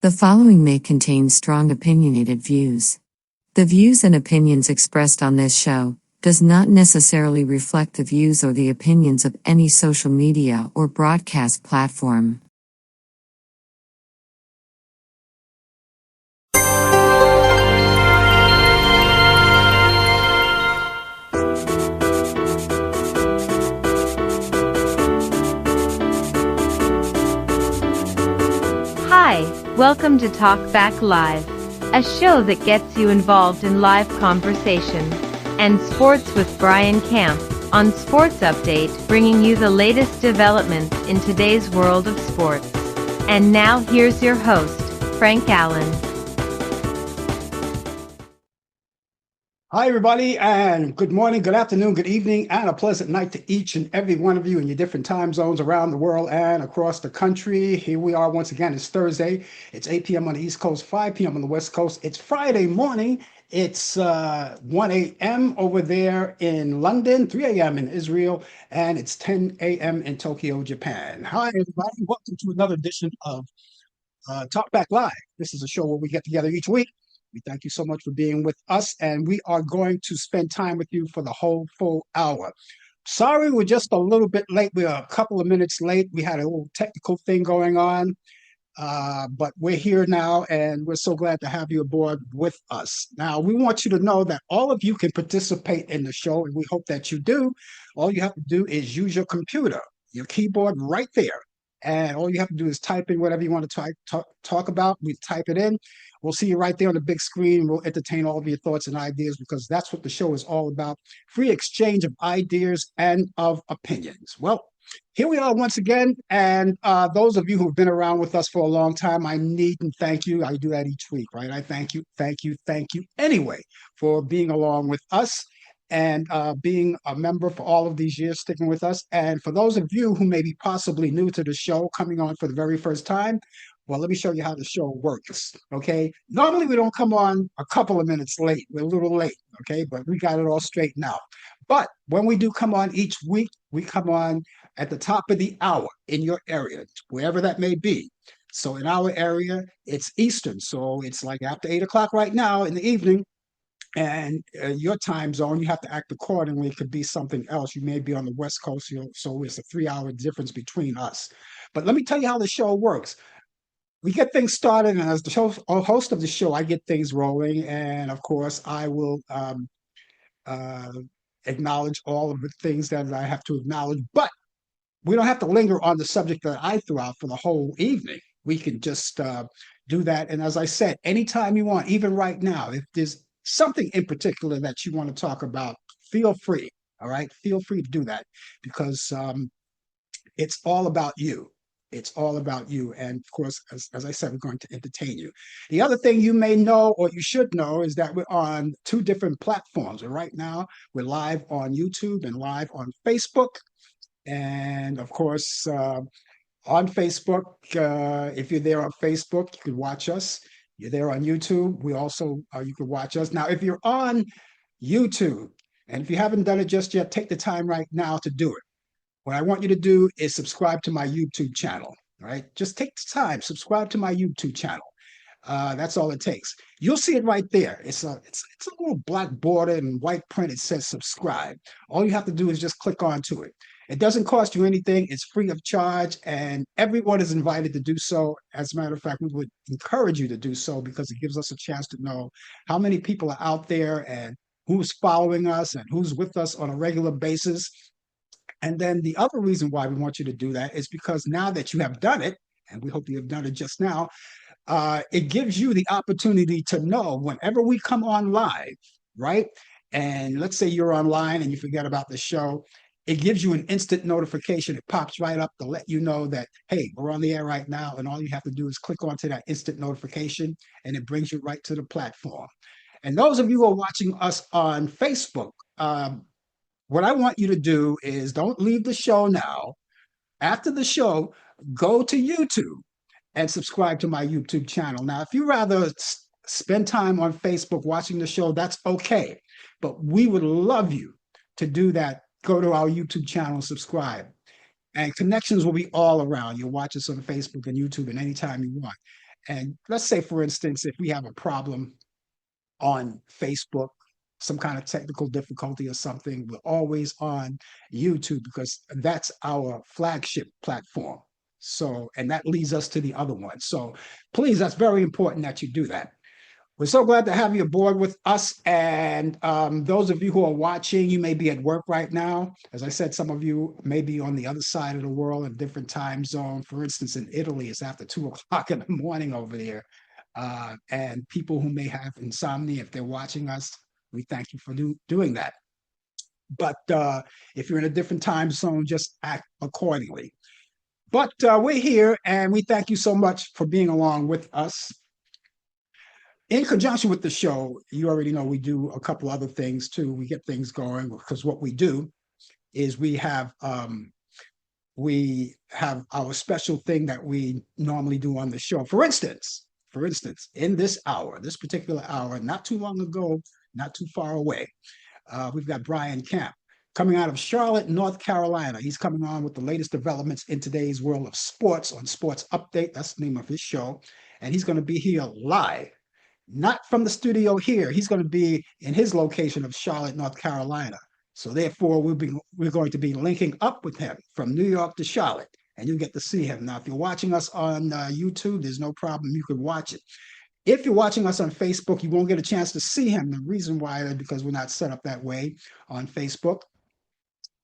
The following may contain strong opinionated views. The views and opinions expressed on this show does not necessarily reflect the views or the opinions of any social media or broadcast platform. Hi, welcome to Talk Back Live, a show that gets you involved in live conversation and sports with Brian Camp on Sports Update, bringing you the latest developments in today's world of sports. And now here's your host, Frank Allan. Hi, everybody, and good morning, good afternoon, good evening, and a pleasant night to each and every one of you in your different time zones around the world and across the country. Here we are once again. It's Thursday. It's 8 p.m. on the East Coast, 5 p.m. on the West Coast. It's Friday morning. It's 1 a.m. over there in London, 3 a.m. in Israel, and it's 10 a.m. in Tokyo, Japan. Hi, everybody. Welcome to another edition of Talk Back Live. This is a show where we get together each week. We thank you so much for being with us, and we are going to spend time with you for the whole full hour. Sorry, we're just a little bit late. We are a couple of minutes late. We had a little technical thing going on, but we're here now, and we're so glad to have you aboard with us. Now, we want you to know that all of you can participate in the show, and we hope that you do. All you have to do is use your computer, your keyboard right there. And all you have to do is type in whatever you want to talk about. We type it in. We'll see you right there on the big screen. We'll entertain all of your thoughts and ideas because that's what the show is all about. Free exchange of ideas and of opinions. Well, here we are once again. And those of you who've been around with us for a long time, I needn't thank you. I do that each week, right? I thank you anyway for being along with us and being a member for all of these years, sticking with us. And for those of you who may be possibly new to the show, coming on for the very first time, well, let me show you how the show works, okay? Normally, we don't come on a couple of minutes late. We're a little late, okay? But we got it all straightened out. But when we do come on each week, we come on at the top of the hour in your area, wherever that may be. So in our area, it's Eastern. So it's like after 8 o'clock right now in the evening. And your time zone, you have to act accordingly. It could be something else. You may be on the West Coast, so it's a 3-hour difference between us. But let me tell you how the show works. We get things started, and as the host of the show, I get things rolling. And of course, I will acknowledge all of the things that I have to acknowledge. But we don't have to linger on the subject that I threw out for the whole evening. We can just do that. And as I said, anytime you want, even right now, if there's something in particular that you want to talk about, feel free. All right. Feel free to do that because it's all about you. It's all about you. And of course, as I said, we're going to entertain you. The other thing you may know or you should know is that we're on 2 different platforms. And right now, we're live on YouTube and live on Facebook. And of course, on Facebook, if you're there on Facebook, you could watch us. You're there on YouTube. We also, you can watch us. Now, if you're on YouTube, and if you haven't done it just yet, take the time right now to do it. What I want you to do is subscribe to my YouTube channel, all right? Just take the time, subscribe to my YouTube channel. That's all it takes. You'll see it right there. It's a little black border and white print. It says subscribe. All you have to do is just click onto it. It doesn't cost you anything. It's free of charge, and everyone is invited to do so. As a matter of fact, we would encourage you to do so because it gives us a chance to know how many people are out there and who's following us and who's with us on a regular basis. And then the other reason why we want you to do that is because now that you have done it, and we hope you have done it just now, it gives you the opportunity to know whenever we come on live, right? And let's say you're online and you forget about the show, it gives you an instant notification. It pops right up to let you know that, hey, we're on the air right now. And all you have to do is click onto that instant notification and it brings you right to the platform. And those of you who are watching us on Facebook, what I want you to do is don't leave the show now. After the show, go to YouTube and subscribe to my YouTube channel. Now, if you rather spend time on Facebook watching the show, that's okay. But we would love you to do that. Go to our YouTube channel, subscribe. And connections will be all around. You'll watch us on Facebook and YouTube and anytime you want. And let's say, for instance, if we have a problem on Facebook, some kind of technical difficulty or something, we're always on YouTube because that's our flagship platform. So, and that leads us to the other one. So, please, that's very important that you do that. We're so glad to have you aboard with us. And those of you who are watching, you may be at work right now. As I said, some of you may be on the other side of the world in different time zone. For instance, in Italy, it's after 2 o'clock in the morning over there. And people who may have insomnia, if they're watching us, we thank you for doing that. But if you're in a different time zone, just act accordingly. But we're here, and we thank you so much for being along with us. In conjunction with the show, you already know we do a couple other things too. We get things going because what we do is we have our special thing that we normally do on the show. For instance, in this hour, this particular hour, not too long ago, not too far away, we've got Brian Camp coming out of Charlotte, North Carolina. He's coming on with the latest developments in today's world of sports on Sports Update. That's the name of his show. And he's going to be here live, not from the studio here. He's going to be in his location of Charlotte, North Carolina. So therefore, we're going to be linking up with him from New York to Charlotte, and you get to see him. Now, if you're watching us on YouTube, there's no problem. You can watch it. If you're watching us on Facebook, you won't get a chance to see him. The reason why is because we're not set up that way on Facebook.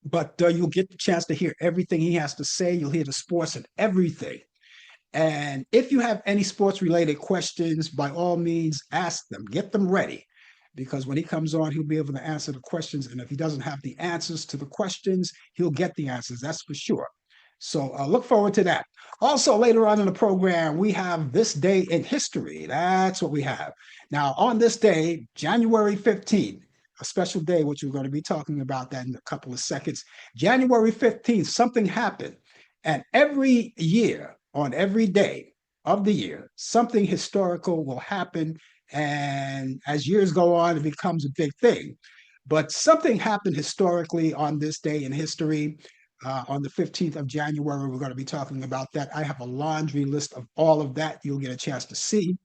But you'll get the chance to hear everything he has to say. You'll hear the sports and everything. And if you have any sports related questions, by all means, ask them, get them ready. Because when he comes on, he'll be able to answer the questions. And if he doesn't have the answers to the questions, he'll get the answers. That's for sure. So look forward to that. Also, later on in the program, we have This Day in History. That's what we have. Now, on this day, January 15th, a special day, which we're going to be talking about that in a couple of seconds. January 15th, something happened. And every year, on every day of the year, something historical will happen. And as years go on, it becomes a big thing. But something happened historically on this day in history. On the 15th of January, we're going to be talking about that. I have a laundry list of all of that you'll get a chance to see.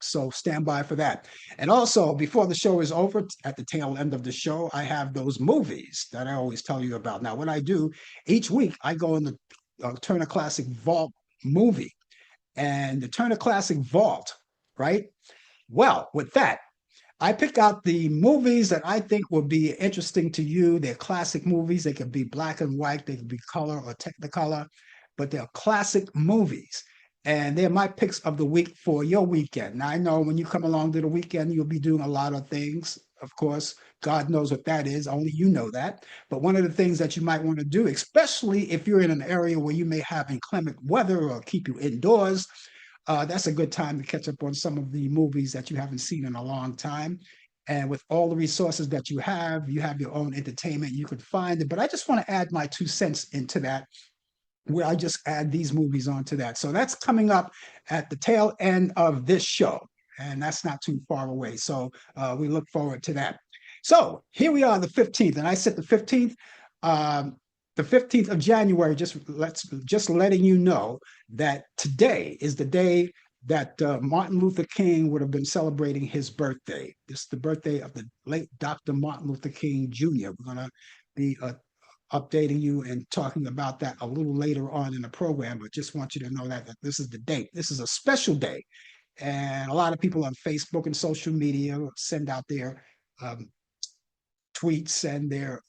So stand by for that. And also, before the show is over, at the tail end of the show, I have those movies that I always tell you about. Now, what I do each week, I go in the Turner Classic Vault movie. And the Turner Classic Vault, right? Well, with that, I pick out the movies that I think will be interesting to you. They're classic movies. They could be black and white, they could be color or technicolor, but they're classic movies. And they're my picks of the week for your weekend. Now, I know when you come along to the weekend, you'll be doing a lot of things. Of course, God knows what that is. Only you know that. But one of the things that you might want to do, especially if you're in an area where you may have inclement weather or keep you indoors, that's a good time to catch up on some of the movies that you haven't seen in a long time. And with all the resources that you have your own entertainment, you could find it. But I just want to add my 2 cents into that, where I just add these movies onto that. So that's coming up at the tail end of this show. And that's not too far away. So we look forward to that. So here we are, the 15th. And I said the 15th. The 15th of January, just letting you know that today is the day that Martin Luther King would have been celebrating his birthday. This is the birthday of the late Dr. Martin Luther King Jr. We're going to be updating you and talking about that a little later on in the program, but just want you to know that this is the date. This is a special day. And a lot of people on Facebook and social media send out their tweets and their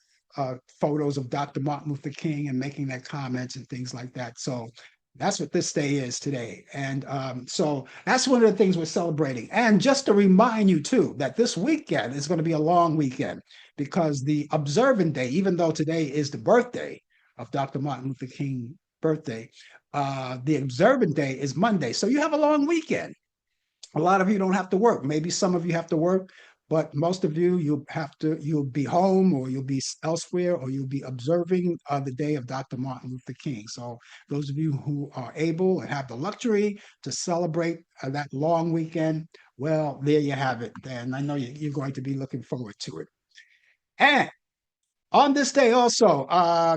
photos of Dr. Martin Luther King and making their comments and things like that. So that's what this day is today. And so that's one of the things we're celebrating. And just to remind you too, that this weekend is going to be a long weekend, because the observant day, even though today is the birthday of Dr. Martin Luther King birthday, the observant day is Monday. So you have a long weekend. A lot of you don't have to work. Maybe some of you have to work, but most of you, you'll be home, or you'll be elsewhere, or you'll be observing the day of Dr. Martin Luther King. So those of you who are able and have the luxury to celebrate that long weekend, well, there you have it. And I know you're going to be looking forward to it. And on this day also,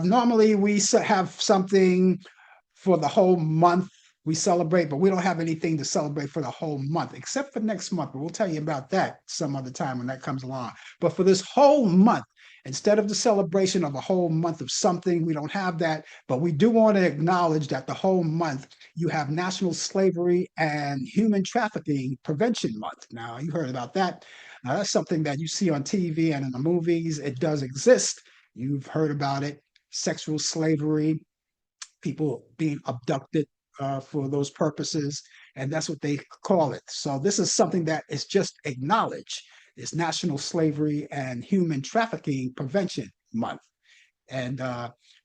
normally we have something for the whole month we celebrate, but we don't have anything to celebrate for the whole month, except for next month. But we'll tell you about that some other time when that comes along. But for this whole month, instead of the celebration of a whole month of something, we don't have that. But we do want to acknowledge that the whole month you have National Slavery and Human Trafficking Prevention Month. Now, you heard about that. Now, that's something that you see on TV and in the movies. It does exist. You've heard about it. Sexual slavery, people being abducted for those purposes, and that's what they call it. So this is something that is just acknowledged. It's National Slavery and Human Trafficking Prevention Month, and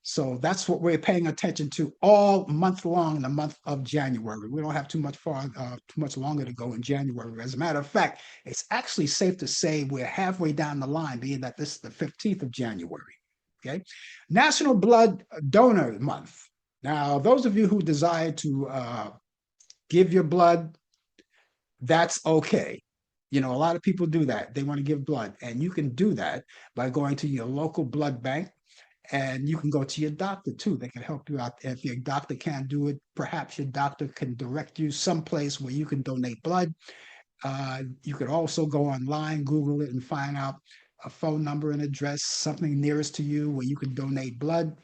so that's what we're paying attention to all month long, the month of January. We don't have too much longer to go in January. As a matter of fact, it's actually safe to say we're halfway down the line, being that this is the 15th of January. Okay, National Blood Donor Month. Now, those of you who desire to give your blood, that's okay. You know, a lot of people do that. They want to give blood, and you can do that by going to your local blood bank, and you can go to your doctor too. They can help you out. If your doctor can't do it, perhaps your doctor can direct you someplace where you can donate blood. You could also go online, Google it, and find out a phone number and address, something nearest to you where you can donate blood.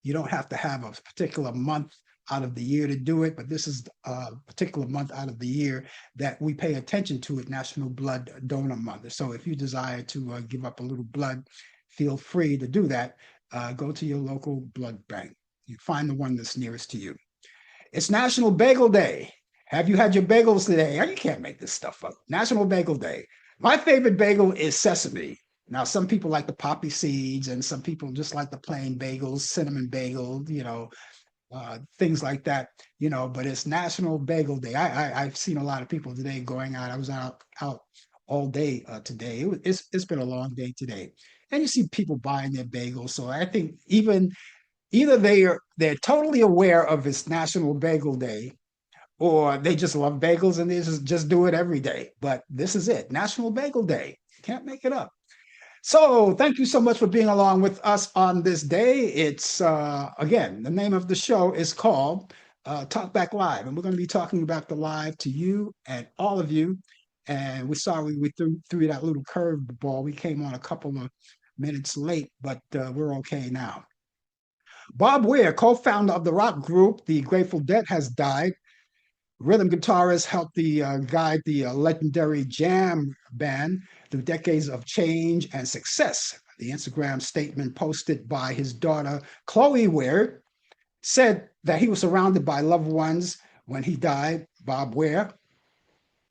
You don't have to have a particular month out of the year to do it, but this is a particular month out of the year that we pay attention to it, National Blood Donor Month. So if you desire to give up a little blood, feel free to do that. Go to your local blood bank. You find the one that's nearest to you. It's National Bagel Day. Have you had your bagels today? You can't make this stuff up. National Bagel Day. My favorite bagel is sesame. Now, some people like the poppy seeds, and some people just like the plain bagels, cinnamon bagel, things like that, but it's National Bagel Day. I've seen a lot of people today going out. I was out all day today. It's been a long day today. And you see people buying their bagels. So I think either they're totally aware of it's National Bagel Day, or they just love bagels and they just do it every day. But this is it, National Bagel Day. You can't make it up. So thank you so much for being along with us on this day. It's, again, the name of the show is called Talk Back Live, and we're going to be talking about the live to you and all of you. And we're sorry we threw that little curveball. We came on a couple of minutes late, but we're okay now. Bob Weir, co-founder of the rock group The Grateful Dead, has died. Rhythm guitarist helped guide the legendary Jam band through decades of change and success. The Instagram statement posted by his daughter, Chloe Weir, said that he was surrounded by loved ones when he died. Bob Weir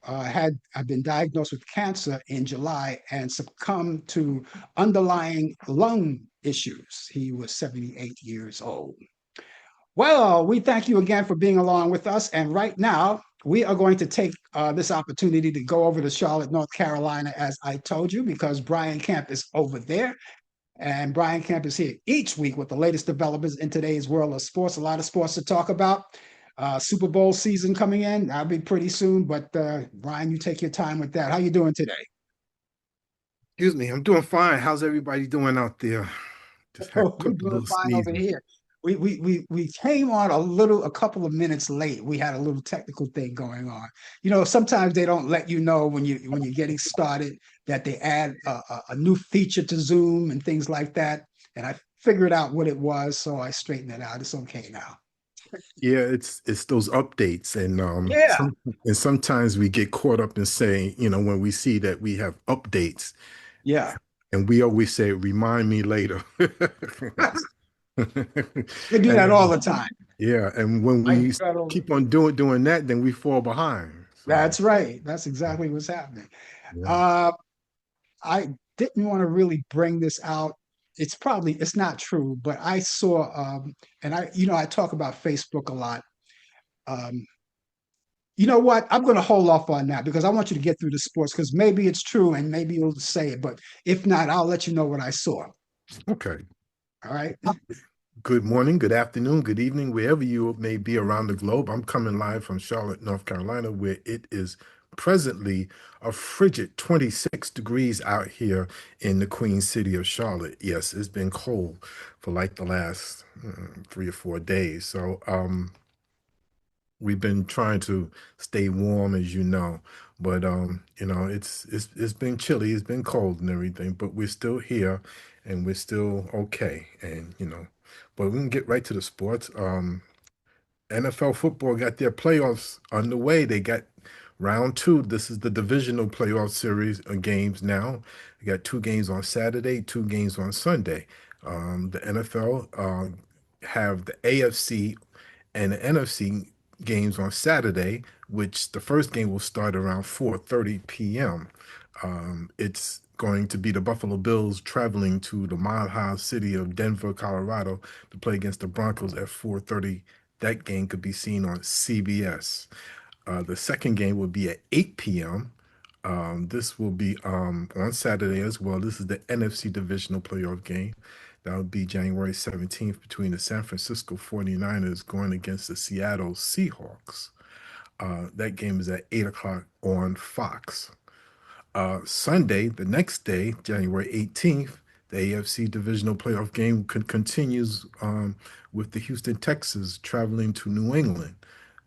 had been diagnosed with cancer in July and succumbed to underlying lung issues. He was 78 years old. Well, we thank you again for being along with us. And right now, we are going to take this opportunity to go over to Charlotte, North Carolina, as I told you, because Brian Camp is over there. And Brian Camp is here each week with the latest developments in today's world of sports. A lot of sports to talk about. Super Bowl season coming in. That'll be pretty soon. But Brian, you take your time with that. How you doing today? Excuse me, I'm doing fine. How's everybody doing out there? Just had a Oh, we're couple doing little fine over sneezes. here. We came on a couple of minutes late. We had a little technical thing going on. Sometimes they don't let you know when you're getting started that they add a new feature to Zoom and things like that. And I figured out what it was, so I straightened it out. It's okay now. Yeah, it's those updates, and Yeah, sometimes we get caught up in saying, when we see that we have updates, yeah. and we always say, "Remind me later." They do that all And the time. yeah, and when I we got all, keep on doing that, then we fall behind. So that's right. That's exactly what's happening. yeah. Uh, I didn't want to really bring this out. It's not true, but I saw and I talk about Facebook a lot. Um, you know what? I'm going to hold off on that because I want you to get through the sports because maybe it's true and maybe you'll say it, but if not, I'll let you know what I saw. Okay. All right. Good morning, good afternoon, good evening, wherever you may be around the globe. I'm coming live from Charlotte, North Carolina, where it is presently a frigid 26 degrees out here in the Queen City of Charlotte. Yes, it's been cold for like the last 3 or 4 days. So We've been trying to stay warm, as you know, but it's been chilly, it's been cold and everything, but we're still here and we're still okay. And but we can get right to the sports. NFL football got their playoffs underway. They got round two. This is the divisional playoff series of games now. We got two games on Saturday, two games on Sunday. The NFL have the AFC and the NFC games on Saturday, which the first game will start around 4:30 p.m. It's going to be the Buffalo Bills traveling to the Mile High city of Denver, Colorado, to play against the Broncos at 4:30. That game could be seen on CBS. The second game will be at 8 p.m. This will be on Saturday as well. This is the NFC divisional playoff game. That will be January 17th between the San Francisco 49ers going against the Seattle Seahawks. That game is at 8 o'clock on Fox. Sunday, the next day, January 18th, the AFC divisional playoff game continues with the Houston Texans traveling to New England.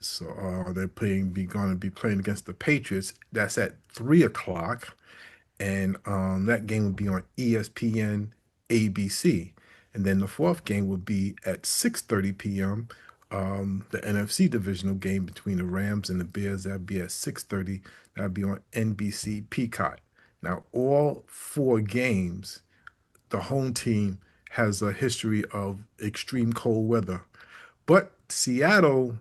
So they're going to be playing against the Patriots. That's at 3 o'clock, and that game will be on ESPN, ABC. And then the fourth game will be at 6:30 p.m. The NFC divisional game between the Rams and the Bears, that'll be at 6:30. That'll be on NBC Peacock. Now, all four games, the home team has a history of extreme cold weather. But Seattle,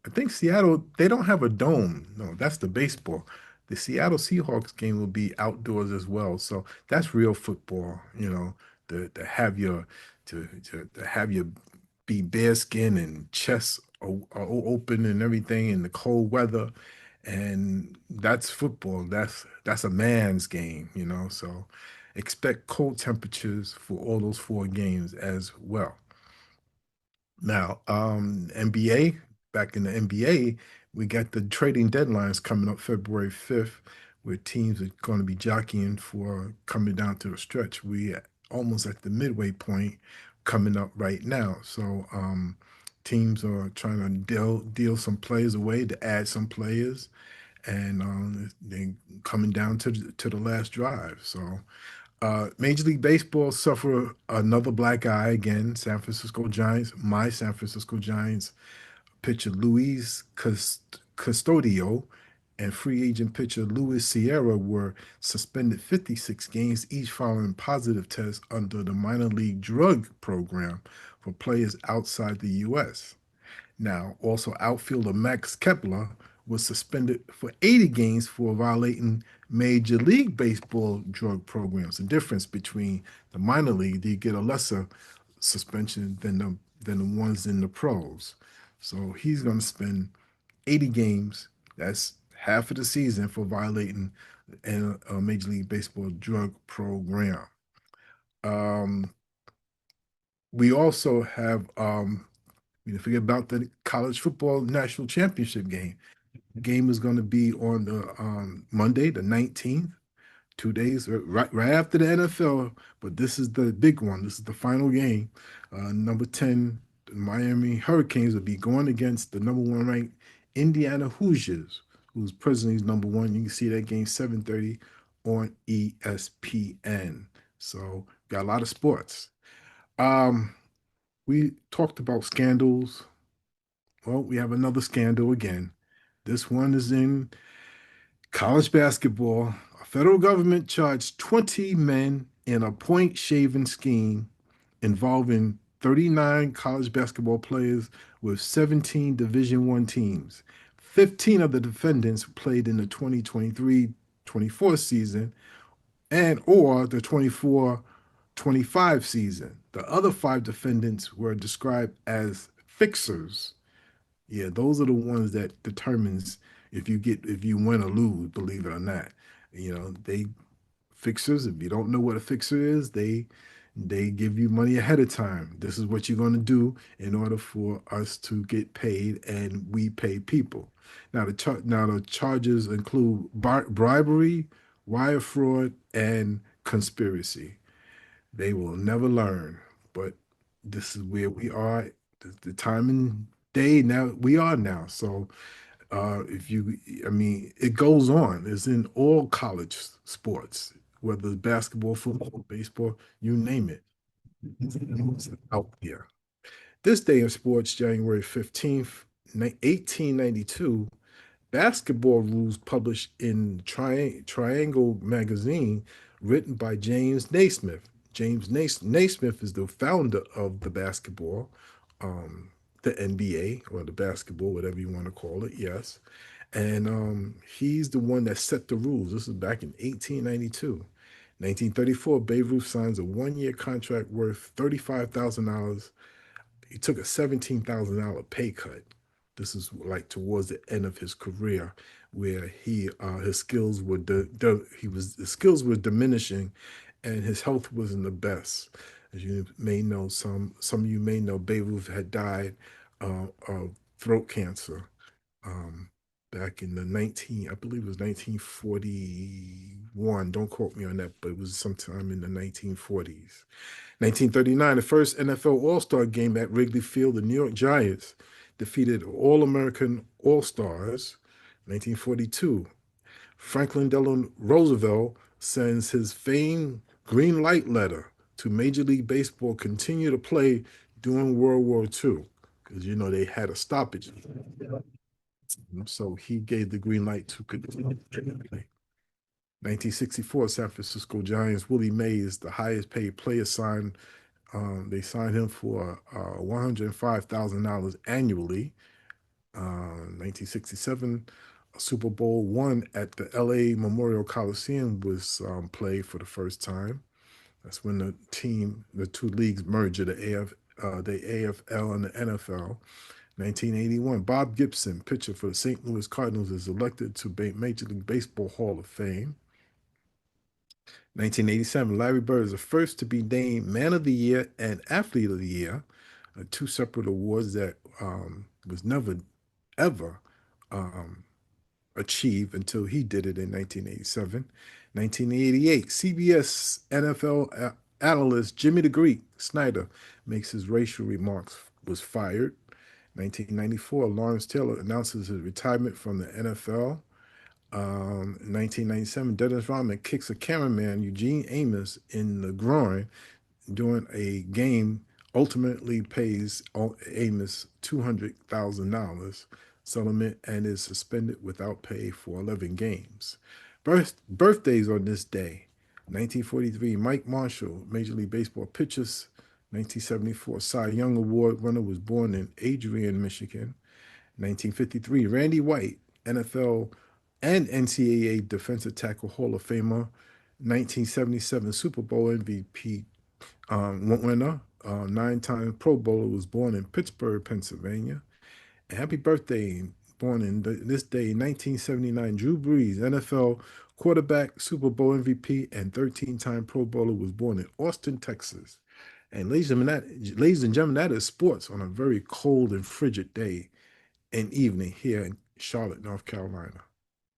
I think Seattle, they don't have a dome. No, that's the baseball. The Seattle Seahawks game will be outdoors as well. So that's real football, to have to have your be bearskin and chest open and everything in the cold weather. And that's football. That's a man's game. So expect cold temperatures for all those four games as well. Now, NBA, back in the NBA, we got the trading deadlines coming up February 5th, where teams are going to be jockeying for coming down to the stretch. We almost at the midway point coming up right now. So teams are trying to deal some players away to add some players, and they coming down to the last drive. So Major League Baseball suffer another black eye again. San Francisco Giants, my San Francisco Giants pitcher Luis Custodio and free agent pitcher Luis Sierra were suspended 56 games each following positive tests under the minor league drug program for players outside the U.S. Now, also outfielder Max Kepler was suspended for 80 games for violating Major League Baseball drug programs. The difference between the minor league, you get a lesser suspension than the ones in the pros. So he's going to spend 80 games. That's half of the season for violating a Major League Baseball drug program. Um, we also have we didn't forget about the college football national championship game. The game is going to be on the Monday, the 19th, 2 days right after the NFL. But this is the big one. This is the final game. Number 10, the Miami Hurricanes will be going against the number one ranked Indiana Hoosiers, who's presently number one. You can see that game 7:30 on ESPN. So got a lot of sports. Um, we talked about scandals. Well, we have another scandal again. This one is in college basketball. A federal government charged 20 men in a point shaving scheme involving 39 college basketball players with 17 Division One teams. 15 of the defendants played in the 2023-24 season and or the 24-25 season. The other five defendants were described as fixers. Yeah, those are the ones that determines if you win or lose, believe it or not. They fixers, if you don't know what a fixer is, they give you money ahead of time. This is what you're going to do in order for us to get paid, and we pay people. Now the charges include bribery, wire fraud, and conspiracy. They will never learn, but this is where we are. The timing day now we are now. So if you, I mean, it goes on. It's in all college sports, whether it's basketball, football, baseball, you name it. It's out there. This day in sports, January 15th, 1892, basketball rules published in Triangle magazine, written by James Naismith. Naismith is the founder of the basketball, um, the NBA or the basketball, whatever you want to call it. Yes, and he's the one that set the rules. This is back in 1892. 1934, Babe Ruth signs a one-year contract worth $35,000. He took a $17,000 pay cut. This is like towards the end of his career, where his skills were his skills were diminishing, and his health wasn't the best. As you may know, some of you may know, Babe Ruth had died of throat cancer um, back in the 19, I believe it was 1941. Don't quote me on that, but it was sometime in the 1940s. 1939, the first NFL All-Star game at Wrigley Field, the New York Giants defeated All-American All-Stars. 1942, Franklin Delano Roosevelt sends his famed green light letter to Major League Baseball continue to play during World War II, because you know they had a stoppage. So he gave the green light to continue to play. 1964, San Francisco Giants, Willie Mays, the highest paid player, signed. They signed him for $105,000 annually. 1967, a Super Bowl one at the LA Memorial Coliseum was played for the first time. That's when the two leagues merged, the AFL and the NFL. 1981, Bob Gibson, pitcher for the St. Louis Cardinals, is elected to Major League Baseball Hall of Fame. 1987, Larry Bird is the first to be named Man of the Year and Athlete of the Year, two separate awards that was never, ever um, achieved until he did it in 1987. 1988, CBS NFL analyst Jimmy the Greek Snyder makes his racial remarks, was fired. 1994, Lawrence Taylor announces his retirement from the NFL. 1997, Dennis Rodman kicks a cameraman, Eugene Amos, in the groin during a game, ultimately pays Amos $200,000 settlement and is suspended without pay for 11 games. Birthdays on this day: 1943, Mike Marshall, Major League Baseball pitchers. 1974, Cy Young Award winner, was born in Adrian, Michigan. 1953, Randy White, NFL and NCAA Defensive Tackle Hall of Famer. 1977, Super Bowl MVP winner, nine-time Pro Bowler, was born in Pittsburgh, Pennsylvania. And happy birthday, born in this day, 1979, Drew Brees, NFL quarterback, Super Bowl MVP, and 13-time Pro Bowler, was born in Austin, Texas. And ladies and gentlemen, that is sports on a very cold and frigid day and evening here in Charlotte, North Carolina.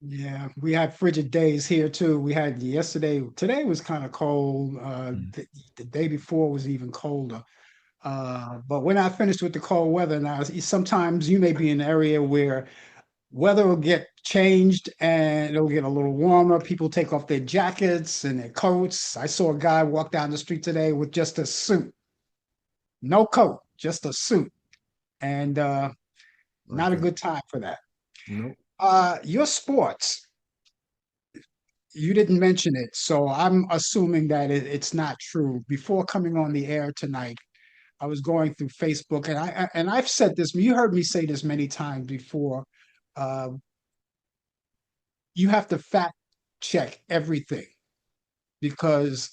Yeah, we had frigid days here too. We had yesterday. Today was kind of cold. The day before was even colder. But we're not finished with the cold weather now. Sometimes you may be in an area where weather will get changed and it'll get a little warmer. People take off their jackets and their coats. I saw a guy walk down the street today with just a suit, no coat, just a suit, and not a good time for that. No. Your sports, you didn't mention it, so I'm assuming that it's not true. Before coming on the air tonight, I was going through Facebook, and I've said this. You heard me say this many times before. Uh, you have to fact check everything because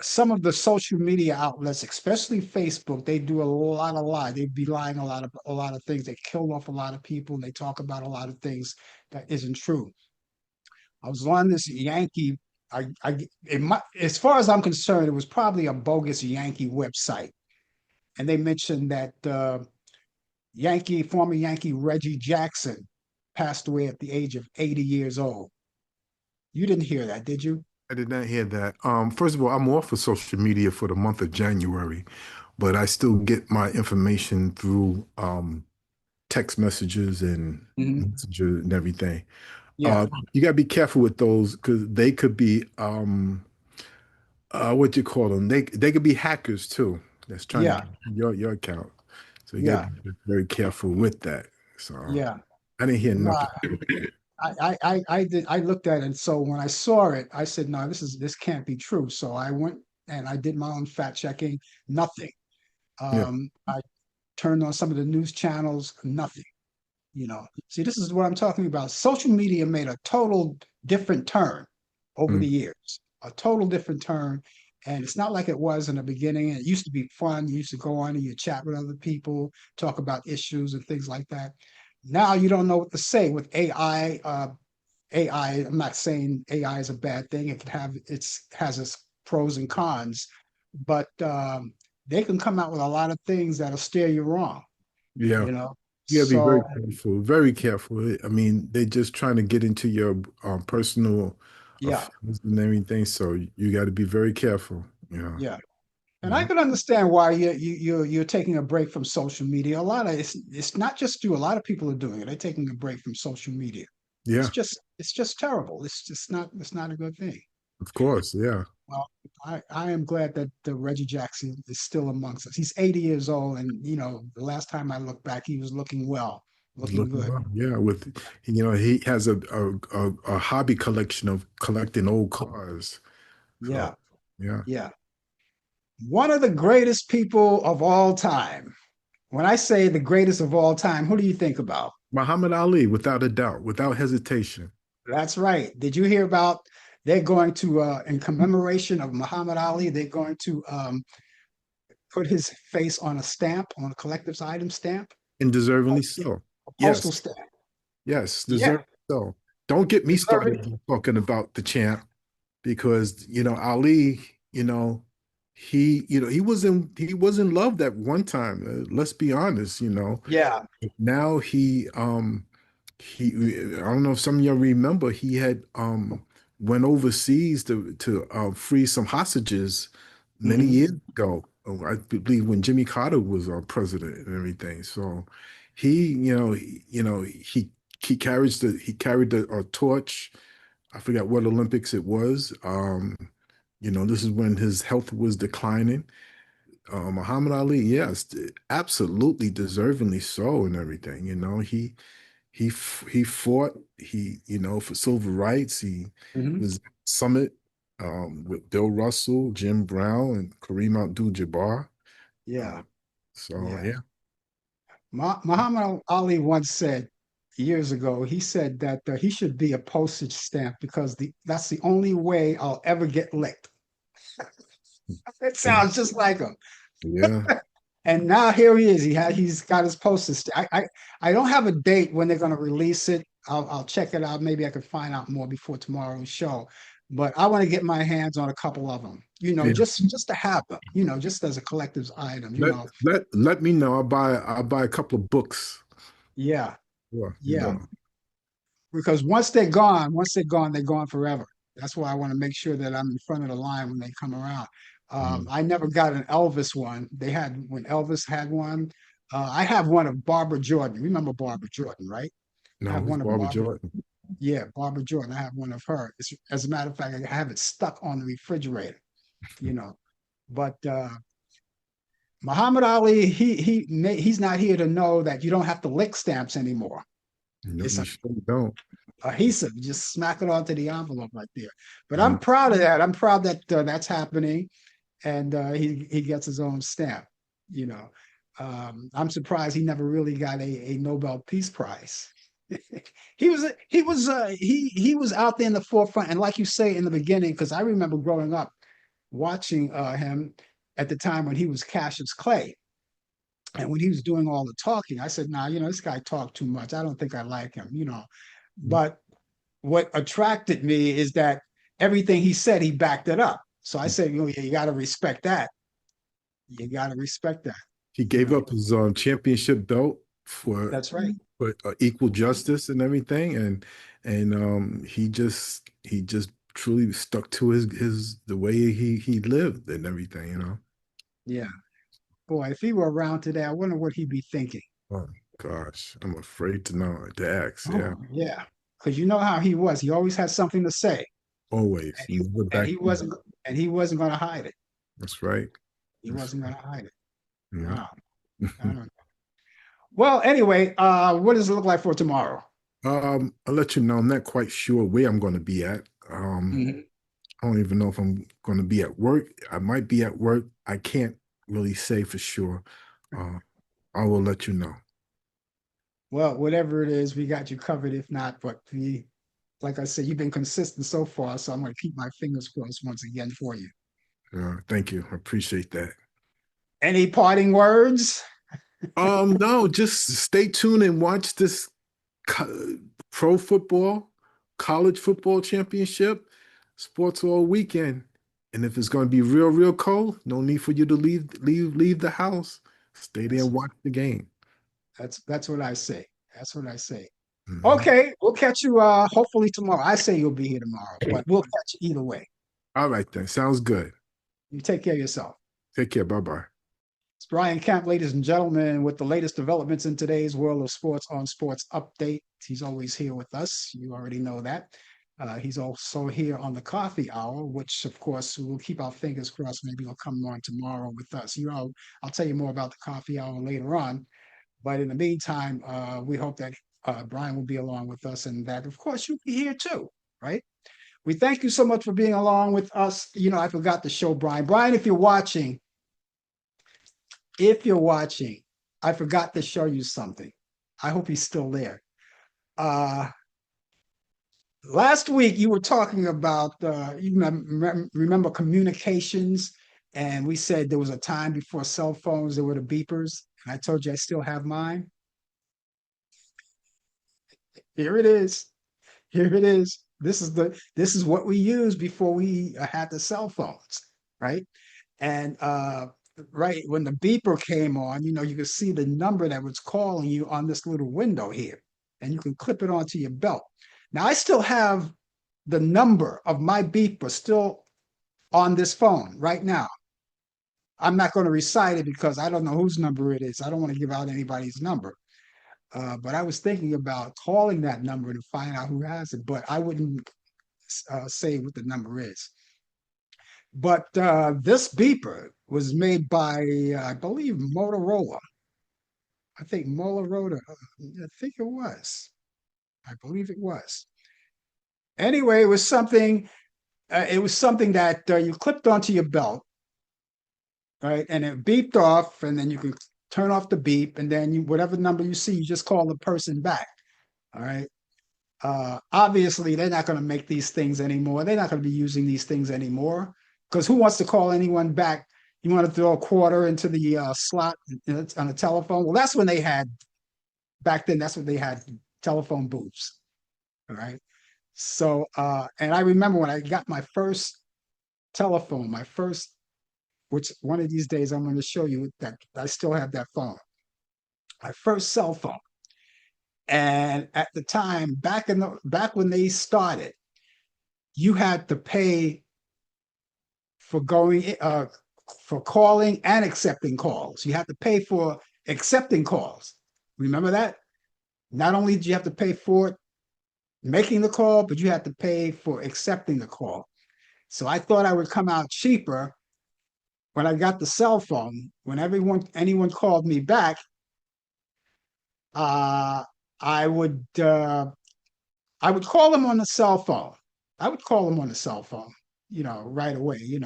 some of the social media outlets, especially Facebook, they do a lot of lie. They be lying a lot of things. They kill off a lot of people. They talk about a lot of things that isn't true. I was on this Yankee. As far as I'm concerned, it was probably a bogus Yankee website, and they mentioned that former Yankee Reggie Jackson passed away at the age of 80 years old. You didn't hear that, did you? I did not hear that. First of all, I'm off of social media for the month of January, but I still get my information through text messages and Mhm. messenger and everything. Yeah, You got to be careful with those because they could be what you call them? They could be hackers too. That's trying to yeah, get your account. So you got yeah, to be very careful with that. So yeah. I didn't hear No, nothing. I did. I looked at it, and so when I saw it, I said, "No, this can't be true." So I went and I did my own fact checking. Nothing. Yeah. I turned on some of the news channels. Nothing. See, this is what I'm talking about. Social media made a total different turn over the Mm. years, a total different turn. And it's not like it was in the beginning. It used to be fun. You used to go on and you chat with other people, talk about issues and things like that. Now you don't know what to say with AI. AI, I'm not saying AI is a bad thing. It can have has its pros and cons, but they can come out with a lot of things that'll steer you wrong, Yeah. you know. You gotta be very So careful, very careful. I mean, they're just trying to get into your personal yeah, affairs and everything, so you got to be very careful. yeah. And I Yeah, can understand why you're taking a break from social media. A lot of it's not just you. A lot of people are doing it. They're taking a break from social media. yeah, It's just terrible. It's not a good thing. of course, yeah. Well, I am glad that Reggie Jackson is still amongst us. He's 80 years old, and the last time I looked back, he was looking well, He's looking looking good. well. Yeah, with he has a hobby collection of collecting old cars. So Yeah, yeah, yeah. One of the greatest people of all time. When I say the greatest of all time, who do you think about? Muhammad Ali, without a doubt, without hesitation. That's right. Did you hear about they're going to in commemoration of Muhammad Ali, they're going to put his face on a stamp, on a collector's item stamp, And a deservingly so. postal Yes, stamp. yes, Yeah, deservingly so. Don't get me deserving. started talking about the champ because Ali, you know, he was in love that one time. Let's be honest, Yeah. Now he I don't know if some of y'all remember he had went overseas to free some hostages many Hmm. years ago. Oh, I believe when Jimmy Carter was president and everything. So he, he carried the torch. I forgot what Olympics it was. This is when his health was declining. Muhammad Ali, yes, absolutely deservingly so and everything. He fought for civil rights. He Hmm. was at Summit with Bill Russell, Jim Brown, and Kareem Abdul-Jabbar. Yeah. Uh, so Yeah. yeah, Muhammad Ali once said years ago, he said that he should be a postage stamp because that's the only way I'll ever get licked. It yeah, sounds just like him. yeah. And now here he is. He's got his postage stamp. I don't have a date when they're going to release it. I'll check it out. Maybe I could find out more before tomorrow's show. But I want to get my hands on a couple of them. Yeah. Just to have them. Just as a collector's item. Let let me know. I'll buy a couple of books. Yeah, Yeah, yeah. Because once they're gone forever. That's why I want to make sure that I'm in front of the line when they come around. Mm. I never got an Elvis one. They had when Elvis had one. I have one of Barbara Jordan. Remember Barbara Jordan, right? I No, have who's one of Barbara Barbara. Jordan? Yeah, Barbara Jordan. I have one of her. As a matter of fact, I have it stuck on the refrigerator. You know, but Muhammad Ali, he's not here to know that you don't have to lick stamps anymore. No, It's you sure don't. adhesive. Just smack it onto the envelope right there. But Mm. I'm proud of that. I'm proud that that's happening, and he gets his own stamp. You know, I'm surprised he never really got a Nobel Peace Prize. He was out there in the forefront, and like you say in the beginning, because I remember growing up watching him at the time when he was Cassius Clay. And when he was doing all the talking, I said, "Nah, this guy talked too much. I don't think I like him." But what attracted me is that everything he said, he backed it up. So I said, you got to respect that. You got to respect that. He You gave know, up his championship belt for that's right. equal justice and everything, and he just truly stuck to his the way he lived and everything. Yeah. Boy, if he were around today, I wonder what he'd be thinking. Oh gosh, I'm afraid to know to ask. Yeah, Oh, yeah. Because you know how he was. He always had something to say. always. And he, Never and back he down. wasn't and he wasn't gonna hide it. That's right. He That's wasn't gonna hide it. right. Wow. I don't know. Well, anyway, what does it look like for tomorrow? I'll let you know. I'm not quite sure where I'm going to be at. Mhm. I don't even know if I'm going to be at work. I might be at work. I can't really say for sure. Uh, I will let you know. Well, whatever it is, we got you covered. If not, but like I said, you've been consistent so far, so I'm going to keep my fingers crossed once again for you. Thank you. I appreciate that. Any parting words? No, just stay tuned and watch this pro football, college football championship, sports all weekend. And if it's going to be real, real cold, no need for you to leave the house. Stay there That's and watch the game. that's what I say. That's what I say. Mhm. Okay, we'll catch you hopefully tomorrow. I say you'll be here tomorrow, but we'll catch you either way. All right then. Sounds good. You take care of yourself. Take care. Bye bye. It's Brian Camp, ladies and gentlemen, with the latest developments in today's world of sports on Sports Update. He's always here with us. You already know that. He's also here on the coffee hour, which, of course, we'll keep our fingers crossed. Maybe he'll come on tomorrow with us. I'll tell you more about the coffee hour later on. But in the meantime, we hope that Brian will be along with us and that, of course, you'll be here too, right? We thank you so much for being along with us. I forgot to show Brian. Brian, if you're watching, I forgot to show you something. I hope he's still there. Uh, Last week you were talking about remember communications, and we said there was a time before cell phones, there were the beepers, and I told you I still have mine. Here it is. Here it is. This is what we used before we had the cell phones, right? And right when the beeper came on, you could see the number that was calling you on this little window here, and you can clip it onto your belt. Now I still have the number of my beeper still on this phone right now. I'm not going to recite it because I don't know whose number it is. I don't want to give out anybody's number. But I was thinking about calling that number to find out who has it, but I wouldn't say what the number is. But this beeper was made by, I believe, Motorola. I think Motorola, I think it was. I believe it was. Anyway, it was something that you clipped onto your belt, right? And it beeped off, and then you could turn off the beep, and then whatever number you see, you just call the person back. All right. Obviously, they're not going to make these things anymore. They're not going to be using these things anymore because who wants to call anyone back? You want to throw a quarter into the slot on a telephone? Well, that's when they had back then. That's when they had telephone booths. All right. So, and I remember when I got my first telephone, which one of these days I'm going to show you that I still have that phone, my first cell phone. And at the time, back when they started, you had to pay for for calling and accepting calls. You had to pay for accepting calls. Remember that? Not only did you have to pay for making the call, but you had to pay for accepting the call. So I thought I would come out cheaper when I got the cell phone. When anyone called me back, uh, I would I would call them on the cell phone. I would call them on the cell phone, right away.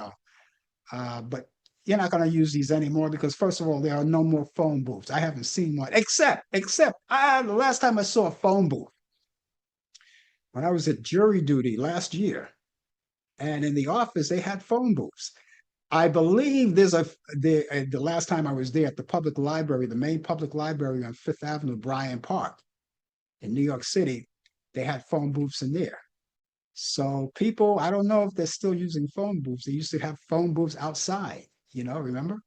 But you're not going to use these anymore because, first of all, there are no more phone booths. I haven't seen one, except the last time I saw a phone booth when I was at jury duty last year, and in the office they had phone booths. I believe the last time I was there at the public library, the main public library on Fifth Avenue, Bryant Park in New York City, they had phone booths in there. So people, I don't know if they're still using phone booths. They used to have phone booths outside, remember?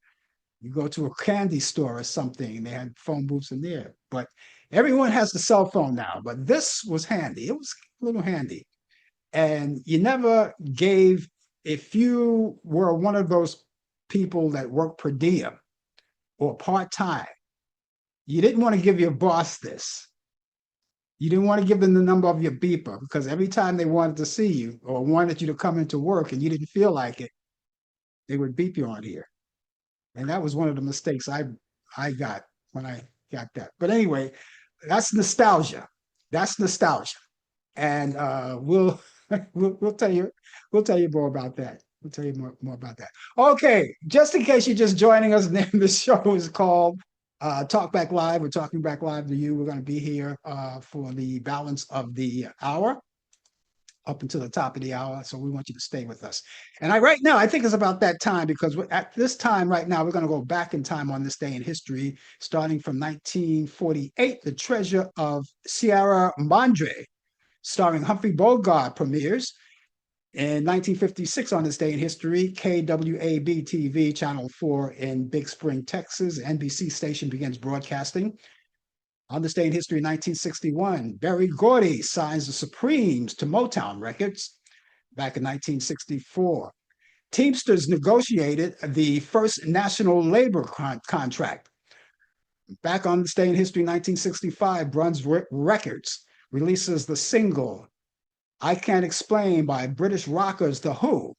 You go to a candy store or something and they had phone booths in there. But everyone has the cell phone now. But this was handy. It was a little handy. And you never gave, if you were one of those people that work per diem, or part-time, you didn't want to give your boss this. You didn't want to give them the number of your beeper because every time they wanted to see you or wanted you to come into work and you didn't feel like it, they would beep you on here. And that was one of the mistakes I got when I got that. But anyway, that's nostalgia. That's nostalgia. And we'll tell you more about that. We'll tell you more about that. Okay, just in case you're just joining us, the name of the show is called Talk Back Live. We're talking back live to you. We're going to be here for the balance of the hour, up until the top of the hour. So we want you to stay with us. And right now, I think it's about that time because at this time right now, we're going to go back in time on this day in history, starting from 1948. The Treasure of Sierra Madre, starring Humphrey Bogart, premieres. In 1956, on this day in history, KWAB-TV, Channel 4 in Big Spring, Texas, NBC station begins broadcasting. On this day in history, 1961, Berry Gordy signs the Supremes to Motown Records. Back in 1964, Teamsters negotiated the first national labor contract. Back on this day in history, 1965, Brunswick Records releases the single I Can't Explain by British rockers The Who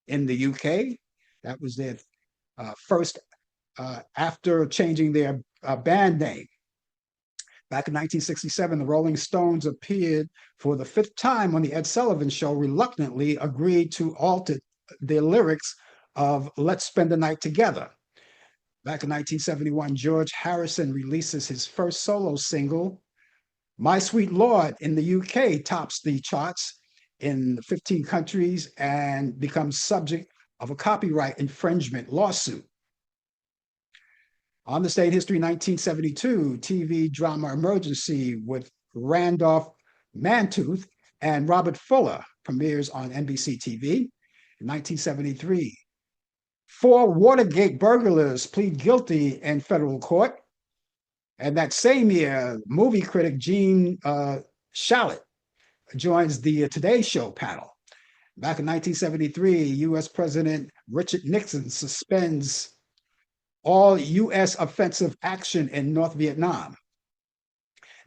in the UK. That was their first after changing their band name. Back in 1967, the Rolling Stones appeared for the 5th time on the Ed Sullivan Show, reluctantly agreed to alter the lyrics of Let's Spend the Night Together. Back in 1971, George Harrison releases his first solo single, My Sweet Lord, in the UK, tops the charts in 15 countries and becomes subject of a copyright infringement lawsuit. On this day in history, 1972, TV drama Emergency with Randolph Mantooth and Robert Fuller premieres on NBC TV. In 1973, 4 Watergate burglars plead guilty in federal court. And that same year, movie critic Gene Shalit joins the Today Show panel. Back in 1973, U.S. President Richard Nixon suspends all U.S. offensive action in North Vietnam.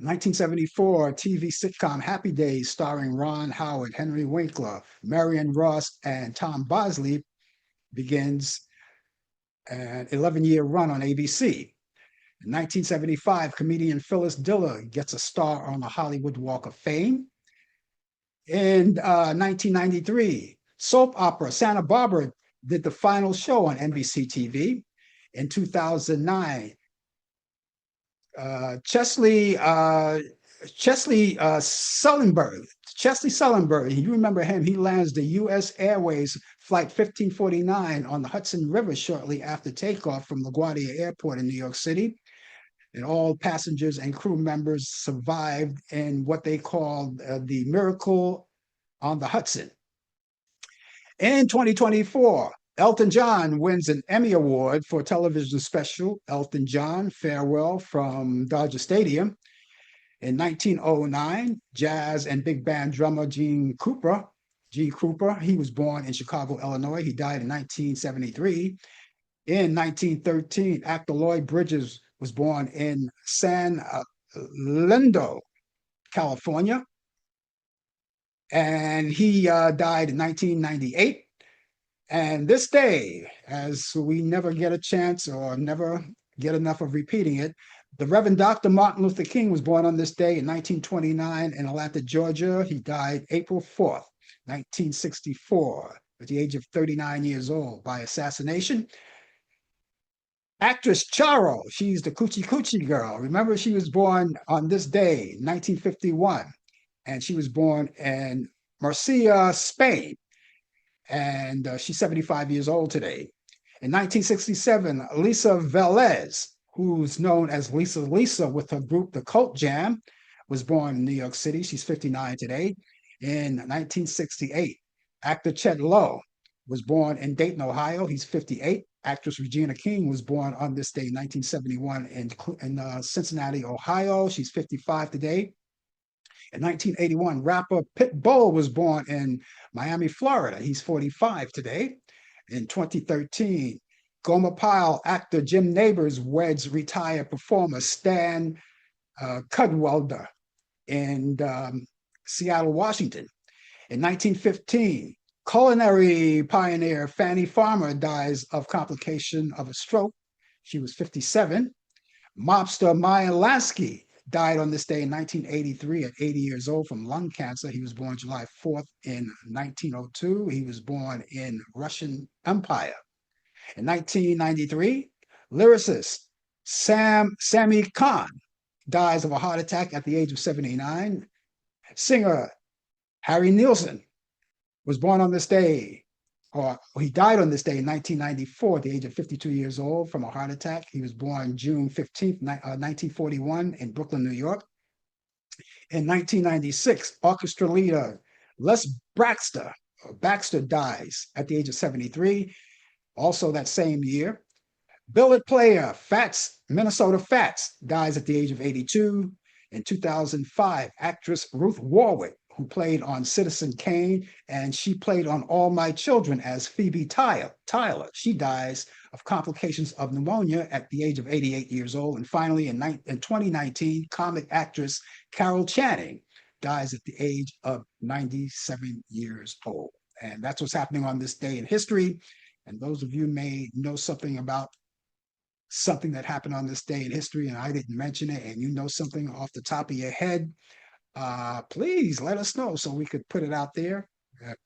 In 1974, TV sitcom Happy Days, starring Ron Howard, Henry Winkler, Marion Ross, and Tom Bosley, begins an 11-year run on ABC. In 1975, comedian Phyllis Diller gets a star on the Hollywood Walk of Fame. In 1993, soap opera Santa Barbara did the final show on NBC TV. In 2009, Chesley Sullenberg, you remember him, he lands the U.S. Airways Flight 1549 on the Hudson River shortly after takeoff from LaGuardia Airport in New York City. And all passengers and crew members survived in what they called the Miracle on the Hudson. In 2024, Elton John wins an Emmy Award for television special, Elton John, Farewell from Dodger Stadium. In 1909, jazz and big band drummer Gene Krupa, he was born in Chicago, Illinois. He died in 1973. In 1913, actor Lloyd Bridges was born in San Lindo, California. And he died in 1998. And this day, as we never get a chance or never get enough of repeating it, the Reverend Dr. Martin Luther King was born on this day in 1929 in Atlanta, Georgia. He died April 4th, 1964, at the age of 39 years old by assassination. Actress Charo, she's the Coochie Coochie girl. Remember, she was born on this day, 1951, and she was born in Murcia, Spain. And she's 75 years old today. In 1967, Lisa Velez, who's known as Lisa with her group, The Cult Jam, was born in New York City. She's 59 today. In 1968, actor Chet Lowe was born in Dayton, Ohio. He's 58. Actress Regina King was born on this day, 1971, in Cincinnati, Ohio. She's 55 today. In 1981, rapper Pitbull was born in Miami, Florida. He's 45 today. In 2013, Gomer Pyle actor Jim Nabors weds retired performer Stan Cudwelder in Seattle, Washington. In 1915, culinary pioneer Fanny Farmer dies of complication of a stroke. She was 57. Mobster Meyer Lansky died on this day in 1983 at 80 years old from lung cancer. He was born July 4th in 1902. He was born in Russian Empire. In 1993, lyricist Sammy Khan dies of a heart attack at the age of 79. Singer Harry Nilsson was born on this day, or he died on this day in 1994 at the age of 52 years old from a heart attack. He was born June 15th, 1941 in Brooklyn, New York. In 1996, orchestra leader Les Baxter dies at the age of 73. Also that same year, billet player Minnesota Fats dies at the age of 82. In 2005, actress Ruth Warwick, who played on Citizen Kane, and she played on All My Children as Phoebe Tyler. She dies of complications of pneumonia at the age of 88 years old. And finally, in 2019, comic actress Carol Channing dies at the age of 97 years old. And that's what's happening on this day in history. And those of you may know something about something that happened on this day in history, and I didn't mention it, and you know something off the top of your head, please let us know so we could put it out there.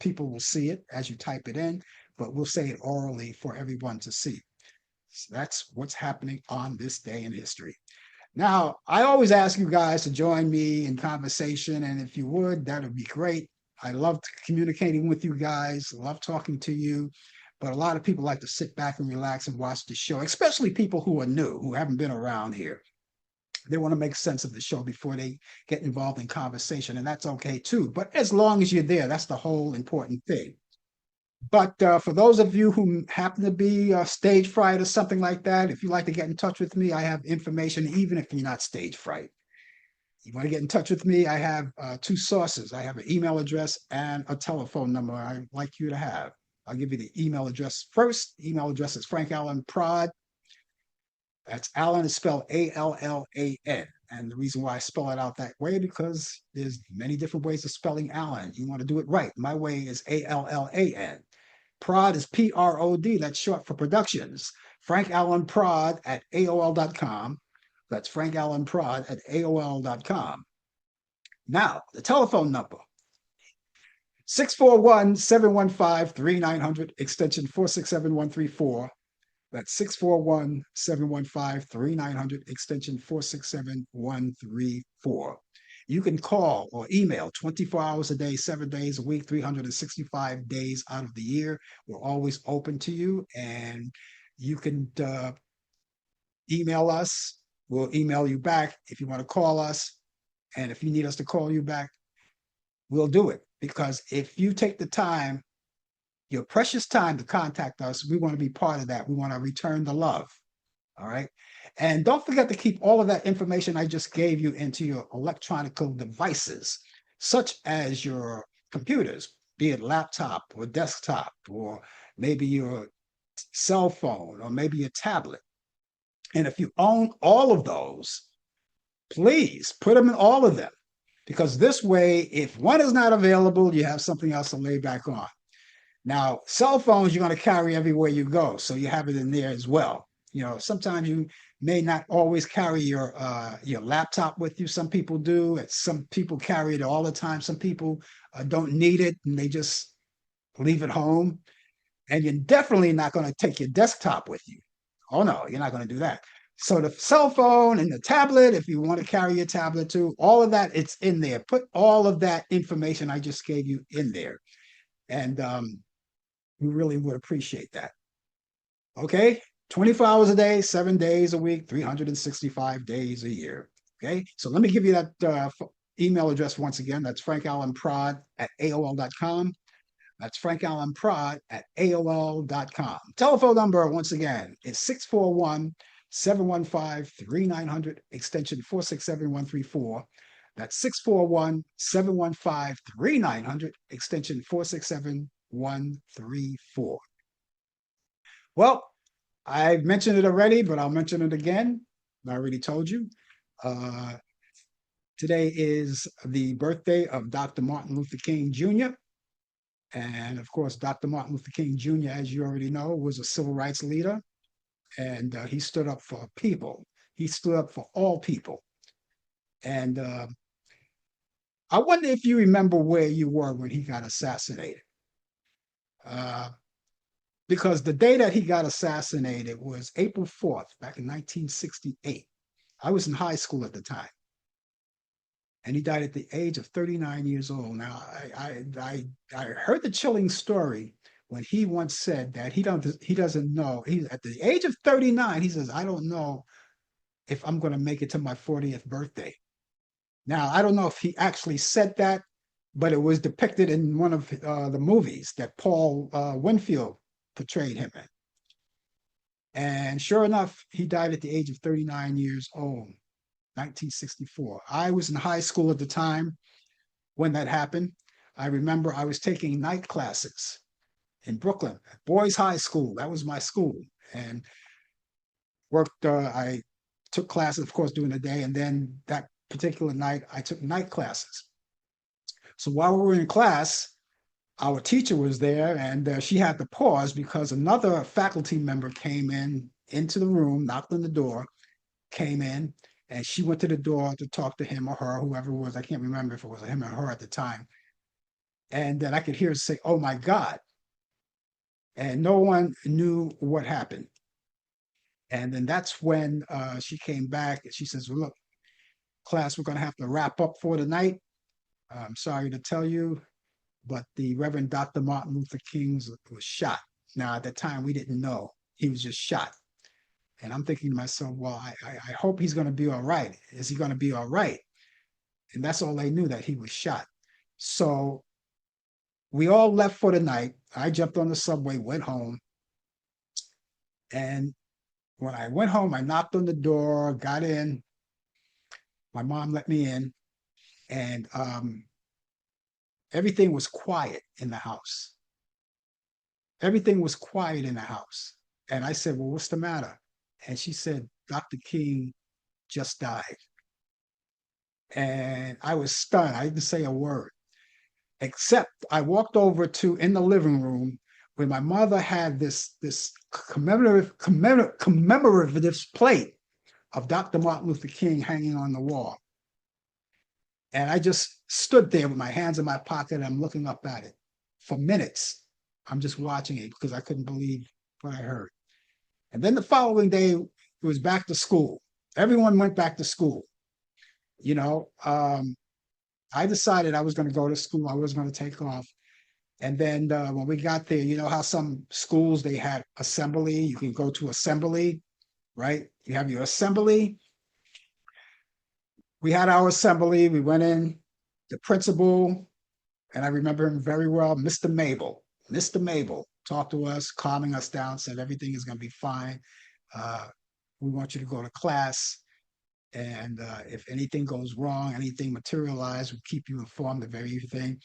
People will see it as you type it in, but we'll say it orally for everyone to see. So that's what's happening on this day in history. Now, I always ask you guys to join me in conversation, and if you would, that would be great. I love communicating with you guys, love talking to you, but a lot of people like to sit back and relax and watch the show, especially people who are new, who haven't been around here. They want to make sense of the show before they get involved in conversation, and that's okay too. But as long as you're there, that's the whole important thing. But for those of you who happen to be stage fright or something like that, if you'd like to get in touch with me, I have information, even if you're not stage fright. You want to get in touch with me, I have two sources. I have an email address and a telephone number I'd like you to have. I'll give you the email address first. The email address is Frank Allan Prod. That's Allan is spelled A-L-L-A-N. And the reason why I spell it out that way, because there's many different ways of spelling Allan. You want to do it right. My way is A-L-L-A-N. Prod is P-R-O-D. That's short for productions. Frank Allan Prod at AOL.com. That's Frank Allan Prod at AOL.com. Now, the telephone number. 641-715-3900, extension 467134. That's 641-715-3900, extension 467134. You can call or email 24 hours a day, 7 days a week, 365 days out of the year. We're always open to you, and you can email us. We'll email you back if you want to call us. And if you need us to call you back, we'll do it. Because if you take the time, your precious time to contact us, we want to be part of that. We want to return the love. All right. And don't forget to keep all of that information I just gave you into your electronic devices, such as your computers, be it laptop or desktop, or maybe your cell phone, or maybe your tablet. And if you own all of those, please put them in all of them. Because this way, if one is not available, you have something else to lay back on. Now, cell phones, you're going to carry everywhere you go. So you have it in there as well. You know, sometimes you may not always carry your laptop with you. Some people do. Some people carry it all the time. Some people don't need it, and they just leave it home. And you're definitely not going to take your desktop with you. Oh, no, you're not going to do that. So the cell phone and the tablet, if you want to carry your tablet too, all of that, it's in there. Put all of that information I just gave you in there. And we really would appreciate that. Okay? 24 hours a day, 7 days a week, 365 days a year. Okay? So let me give you that email address once again. That's frankallanprod at AOL.com. That's frankallanprod at AOL.com. Telephone number, once again, is 641-715-3900, extension 467134. That's 641-715-3900, extension 467134. Well, I mentioned it already, but I'll mention it again. I already told you. Uh, Today is the birthday of Dr. Martin Luther King Jr. And of course, Dr. Martin Luther King Jr., as you already know, was a civil rights leader, and he stood up for people. He stood up for all people. And I wonder if you remember where you were when he got assassinated. Uh, because the day that he got assassinated was April 4th, back in 1968. I was in high school at the time. And he died at the age of 39 years old. Now, I heard the chilling story when he once said that he doesn't know. He's at the age of 39. He says, "I don't know if I'm going to make it to my 40th birthday." Now, I don't know if he actually said that, but it was depicted in one of the movies that Paul Winfield portrayed him in. And sure enough, he died at the age of 39 years old, 1964. I was in high school at the time when that happened. I remember I was taking night classes in Brooklyn, boys' high school. That was my school. And I took classes, of course, during the day. And then that particular night, I took night classes. So while we were in class, our teacher was there, and she had to pause because another faculty member came into the room, knocked on the door, came in, and she went to the door to talk to him or her, whoever it was. I can't remember if it was him or her at the time. And then I could hear her say, "Oh my God." And no one knew what happened. And then that's when she came back and she says, "Well, look, class, we're going to have to wrap up for tonight. I'm sorry to tell you, but the Reverend Dr. Martin Luther King was shot." Now, at the time, we didn't know. He was just shot. And I'm thinking to myself, well, I hope he's going to be all right. Is he going to be all right? And that's all they knew, that he was shot. So we all left for the night. I jumped on the subway, went home. And when I went home, I knocked on the door, got in. My mom let me in. And everything was quiet in the house. Everything was quiet in the house. And I said, "Well, what's the matter?" And she said, "Dr. King just died." And I was stunned. I didn't say a word, except I walked over to in the living room where my mother had this commemorative plate of Dr. Martin Luther King hanging on the wall. And I just stood there with my hands in my pocket and I'm looking up at it for minutes. I'm just watching it because I couldn't believe what I heard. And then the following day, it was back to school. Everyone went back to school. You know, I decided I was going to go to school. I was going to take off. And then when we got there, you know how some schools, they had assembly. You can go to assembly, right? You have your assembly. We had our assembly. We went in, the principal, and I remember him very well, Mr. Mabel. Mr. Mabel talked to us, calming us down, said everything is going to be fine. We want you to go to class. And if anything goes wrong, anything materialized, we'll keep you informed of everything.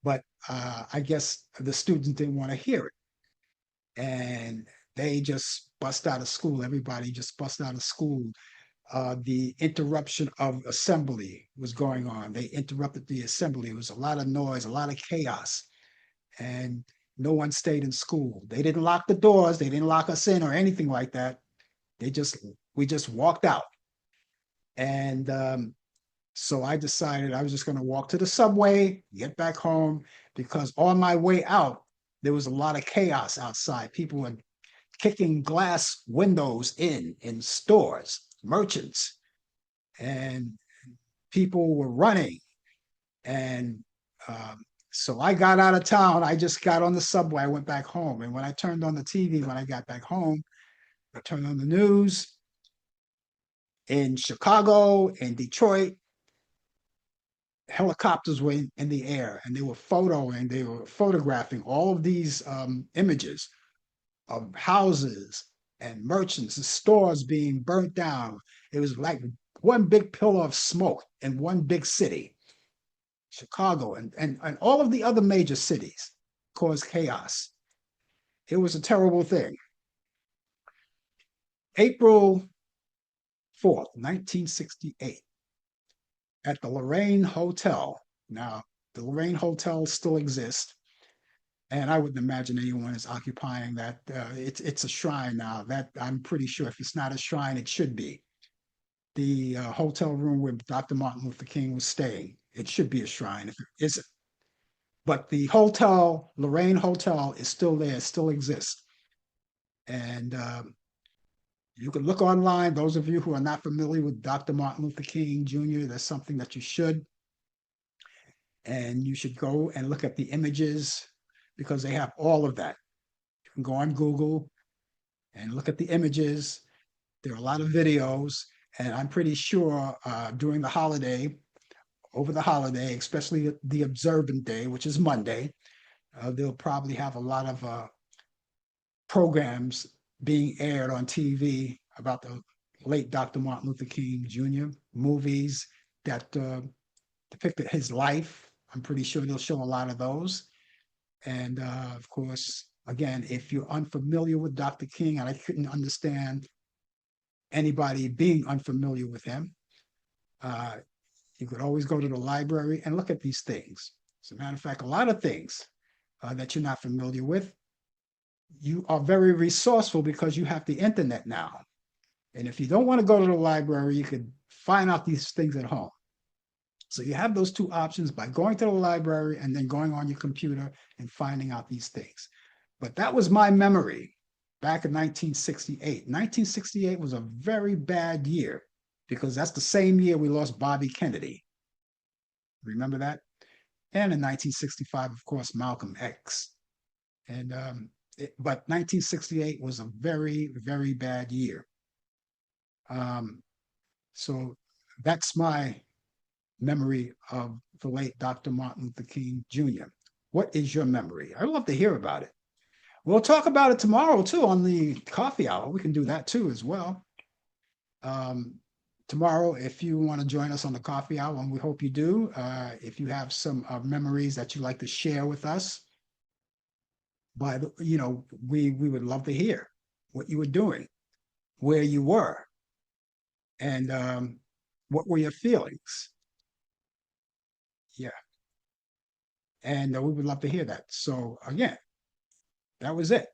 But I guess the students didn't want to hear it. And they just bust out of school. Everybody just bust out of school. The interruption of assembly was going on. They interrupted the assembly. It was a lot of noise, a lot of chaos. And no one stayed in school. They didn't lock the doors. They didn't lock us in or anything like that. We just walked out. And so I decided I was just going to walk to the subway, get back home, because on my way out, there was a lot of chaos outside. People were kicking glass windows in stores, merchants, and people were running. And so I got out of town. I just got on the subway. I went back home. And when I turned on the TV, when I got back home, I turned on the news in Chicago, in Detroit. Helicopters were in the air and they were photographing all of these images of houses and merchants and stores being burnt down. It was like one big pillar of smoke in one big city. Chicago and all of the other major cities caused chaos. It was a terrible thing. April 4th, 1968, at the Lorraine Hotel. Now, the Lorraine Hotel still exists, and I wouldn't imagine anyone is occupying that. It's a shrine now. That I'm pretty sure if it's not a shrine, it should be. The hotel room where Dr. Martin Luther King was staying. It should be a shrine if it isn't. But the hotel, Lorraine Hotel, is still there, still exists. And you can look online. Those of you who are not familiar with Dr. Martin Luther King Jr., that's something that you should. And you should go and look at the images because they have all of that. You can go on Google and look at the images. There are a lot of videos. And I'm pretty sure during the holiday, over the holiday, especially the observant day, which is Monday, they'll probably have a lot of programs being aired on TV about the late Dr. Martin Luther King Jr., movies that depicted his life. I'm pretty sure they'll show a lot of those. And of course, again, if you're unfamiliar with Dr. King, and I couldn't understand anybody being unfamiliar with him, you could always go to the library and look at these things. As a matter of fact, a lot of things that you're not familiar with, you are very resourceful because you have the internet now. And if you don't want to go to the library, you could find out these things at home. So you have those two options by going to the library and then going on your computer and finding out these things. But that was my memory back in 1968. 1968 was a very bad year because that's the same year we lost Bobby Kennedy. Remember that? And in 1965, of course, Malcolm X. And but 1968 was a very, very bad year. So that's my memory of the late Dr. Martin Luther King Jr. What is your memory? I'd love to hear about it. We'll talk about it tomorrow too on the coffee hour. We can do that too as well. Tomorrow, if you want to join us on the coffee hour, and we hope you do, if you have some memories that you'd like to share with us, we would love to hear what you were doing, where you were, and what were your feelings. Yeah. And we would love to hear that. So again, that was it.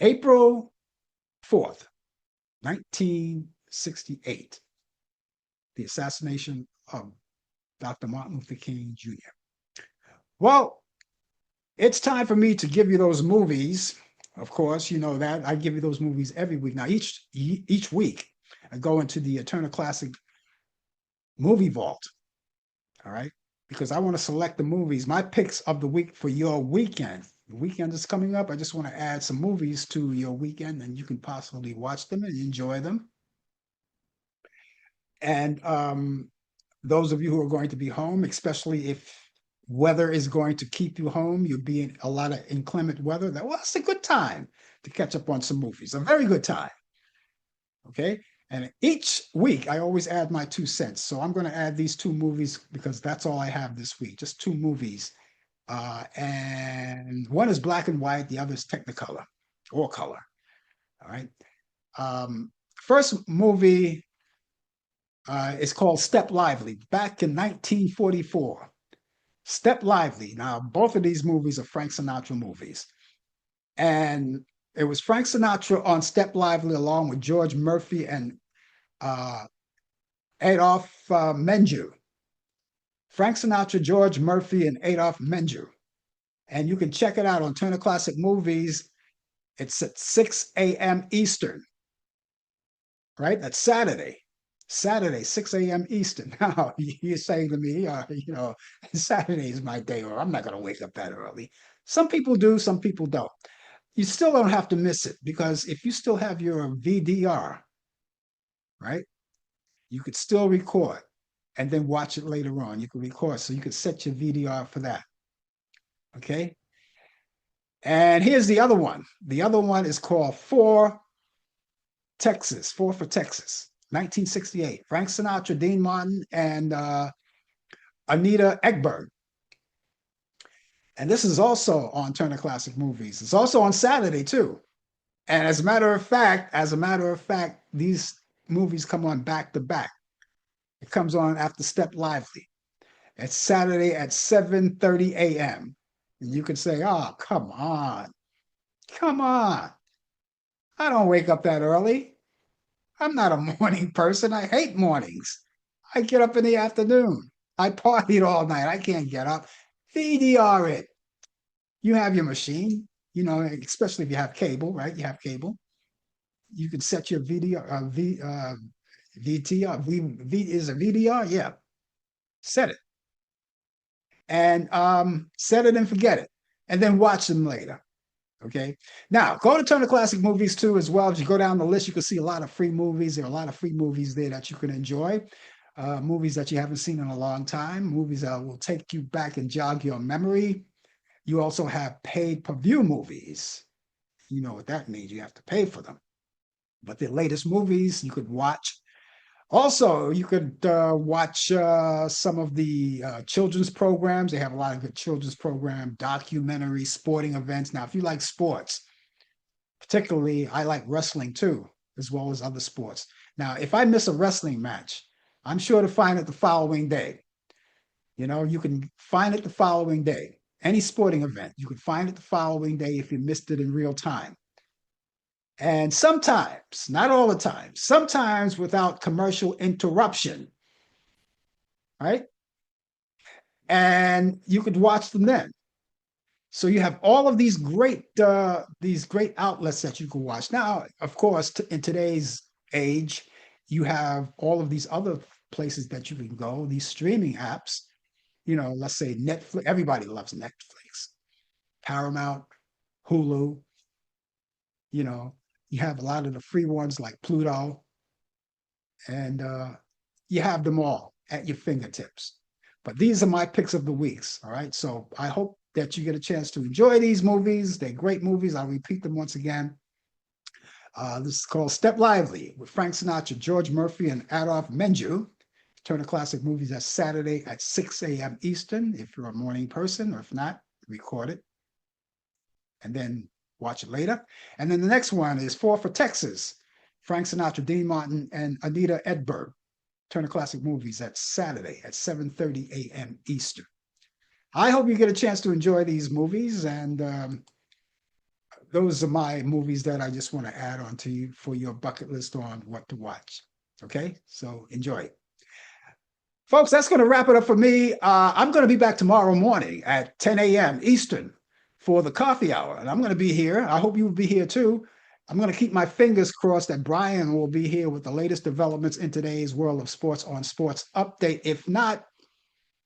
April 4th, 1968, the assassination of Dr. Martin Luther King Jr. Well, it's time for me to give you those movies. Of course, you know that. I give you those movies every week. Now, each week, I go into the Turner Classic Movie Vault, all right? Because I want to select the movies, my picks of the week for your weekend. The weekend is coming up. I just want to add some movies to your weekend, and you can possibly watch them and enjoy them. And those of you who are going to be home, especially if weather is going to keep you home, you'll be in a lot of inclement weather. Well, it's a good time to catch up on some movies, a very good time. Okay. And each week, I always add my 2 cents. So I'm going to add these 2 movies because that's all I have this week, just 2 movies. And one is black and white, the other is Technicolor or color. All right. First movie is called Step Lively, back in 1944. Step Lively. Now, both of these movies are Frank Sinatra movies. And it was Frank Sinatra on Step Lively along with George Murphy and Adolph Menjou. Frank Sinatra, George Murphy, and Adolph Menjou. And you can check it out on Turner Classic Movies. It's at 6 a.m. Eastern, right? That's Saturday. Saturday, 6 a.m. Eastern. Now, you're saying to me, Saturday is my day, or I'm not going to wake up that early. Some people do, some people don't. You still don't have to miss it because if you still have your VDR, right, you could still record and then watch it later on. You can record, so you could set your VDR for that. Okay. And here's the other one. The other one is called Four for Texas, 1968. Frank Sinatra, Dean Martin, and Anita Ekberg. And this is also on Turner Classic Movies. It's also on Saturday, too. And as a matter of fact, these movies come on back to back. It comes on after Step Lively. It's Saturday at 7:30 a.m. And you could say, "Oh, come on. Come on. I don't wake up that early. I'm not a morning person. I hate mornings. I get up in the afternoon. I partied all night. I can't get up. VDR it. You have your machine, especially if you have cable, right? You have cable. You can set your VDR, VTR, is a VDR? Yeah, set it. And set it and forget it. And then watch them later. Okay. Now, go to Turner Classic Movies too, as well. As you go down the list, you can see a lot of free movies. There are a lot of free movies there that you can enjoy. Movies that you haven't seen in a long time, movies that will take you back and jog your memory. You also have paid per view movies. You know what that means. You have to pay for them. But the latest movies you could watch. Also, you could watch some of the children's programs. They have a lot of good children's program, documentaries, sporting events. Now, if you like sports, particularly, I like wrestling too, as well as other sports. Now, if I miss a wrestling match, I'm sure to find it the following day. You can find it the following day. Any sporting event, you can find it the following day if you missed it in real time. And sometimes, not all the time, sometimes without commercial interruption, right? And you could watch them then. So you have all of these great outlets that you can watch. Now, of course, in today's age, you have all of these other places that you can go, these streaming apps. Let's say Netflix. Everybody loves Netflix, Paramount, Hulu. You have a lot of the free ones like Pluto, and you have them all at your fingertips. But these are my picks of the weeks. All right. So I hope that you get a chance to enjoy these movies. They're great movies. I'll repeat them once again. This is called Step Lively with Frank Sinatra, George Murphy, and Adolph Menjou. Turner Classic Movies at Saturday at 6 a.m. Eastern. If you're a morning person, or if not, record it and then watch it later. And then the next one is Four for Texas. Frank Sinatra, Dean Martin, and Anita Edberg. Turner Classic Movies at Saturday at 7:30 a.m. Eastern. I hope you get a chance to enjoy these movies, and those are my movies that I just want to add on to you for your bucket list on what to watch. Okay, so enjoy. Folks, that's going to wrap it up for me. I'm going to be back tomorrow morning at 10 a.m. Eastern for the coffee hour, and I'm going to be here. I hope you will be here too. I'm going to keep my fingers crossed that Brian will be here with the latest developments in today's world of sports on Sports Update. If not,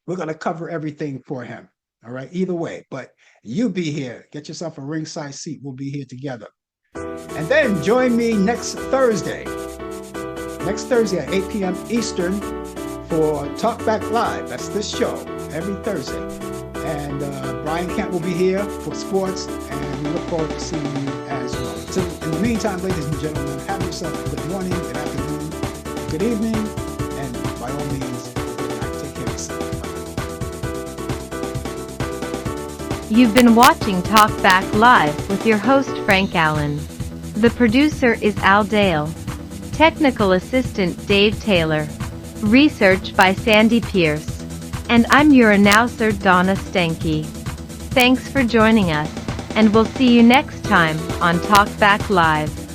we're going to cover everything for him. All right, either way, but you be here. Get yourself a ringside seat. We'll be here together. And then join me next Thursday at 8 p.m. Eastern for Talk Back Live. That's this show every Thursday. And Brian Kemp will be here for sports, and we look forward to seeing you as well. So in the meantime, ladies and gentlemen, have yourself a good morning, good afternoon, good evening, and by all means, good night. Take care of yourself. You've been watching Talk Back Live with your host Frank Allan. The producer is Al Dale. Technical assistant Dave Taylor. Research by Sandy Pierce. And I'm your announcer Donna Stenke. Thanks for joining us, and we'll see you next time on Talk Back Live.